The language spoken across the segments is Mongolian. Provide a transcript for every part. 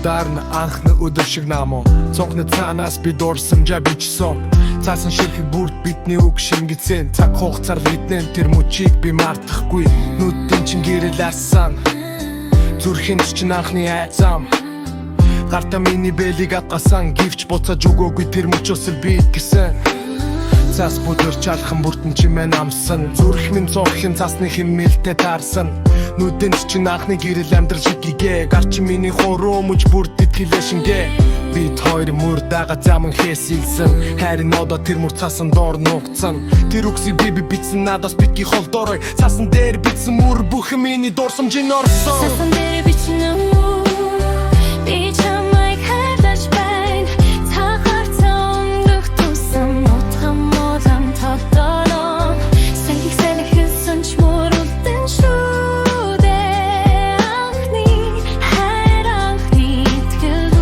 Бударна анхны өдөр шиг намо цонхны цаанаас би дурсамжаа бичсэн. Цаасан ширхэг бүрд бидний үг шингэсэн. Цаг хугацаар биднэн тэр мөчийг би мартахгүй. Нүдэн чин гэрэл арсан. Зүрхийн чинь анхны айцам. Гарта миний бэлийг атгасан. Гівч буцаж өгөөгүй тэр мөчөөс би итгэсэн. Цаас бүдэрч алхан бүртэн чимээ намсан. Зүрх минь цонхын цасны хэммэлтэй таарсан. Нүдэн чинь анхны гэрэл амьдрал шиг гээ. Гарч миний хороо мөч бүрд итгэлээ шингээ. Бид хоёр мөр дага заман хэсэлсэн. Харин одоо тэр мөр цасан доор нуугдсан. Тэр үгсийг би бичсэн надаас битгий холдорой. Цасан дээр бичсэн мөр бүхэн миний дурсамжийн орсон. Цасан дээр бичсэн мөр би чамайг хайрлаж байна. Та харцаа өндөх тусан мутхан мулан тогтолон. Сэнхийг сэнхэлсэн ч мөр үлдэн шүү дээ. Анхны хайр анхны итгэл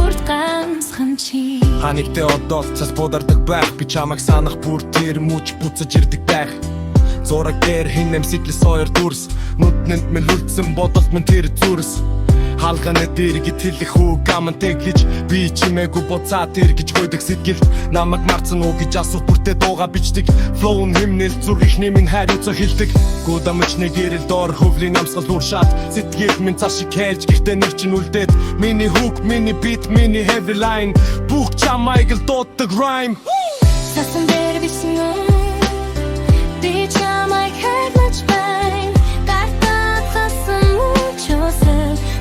үрд ганцхан чи. Ханигтээ одоо цас будардаг байх. Би чамайг санах бүр тэр мөч буцаж ирдэг байх. Зураг дээр хин нэмсэтгэл сойр дүрс. Нүднэнд мэл үлдсэн бодолт мэн тэр зүрс. Халганы дэргэд хэлэх үг аман тэглэж. Би чимээгүй буцаад эргэж гойдаг сэтгэл. Намайг марцсан уу гэж асуух бүртээ дууга бичдэг. Flow нь химнэл зүрхний минь хариуцаа хэлдэг. Гудамж нэг гэрэл доор хөвлийн намсгал ууршаад. Сэтгэл минь цааш хэлж гихтээ нэг чинь үлдээд. Миний hook, миний beat, миний heavy line. Бүх чамайг л дууддаг rhyme. Цасан дээр бичсэн би чамайг хайрлаж байна. Гартаа цасан мөчөөс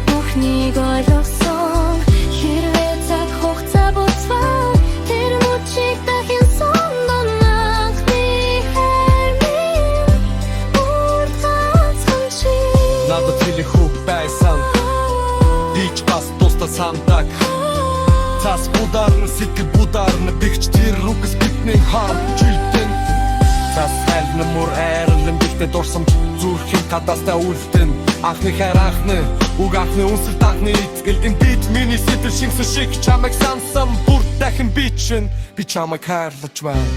бүхнийг ойлгосон. Хэрвээ цаг хугацаа буцвал тэр мөчийг дахин сондон. Анхны хайр минь үрд ганцхан чи. Надад хэлэх үг байсан. Бич бас тусдаа сандаг. Цас бударна сэтгэл бударна. Бигч тэр үгс бидний хамт жилтэн. Цас хайлна мөр айрлан бигтээ дурсамж. Зүрхийн гадаастаа үлдэн. Анхны хайр анхны үг анхны үнсэлт анхны итгэл. Энэ бит миний сэтгэл шингсэн шиг чамайг сансан. Бүр дахин бичэн. Би чамайг хайрлаж байна.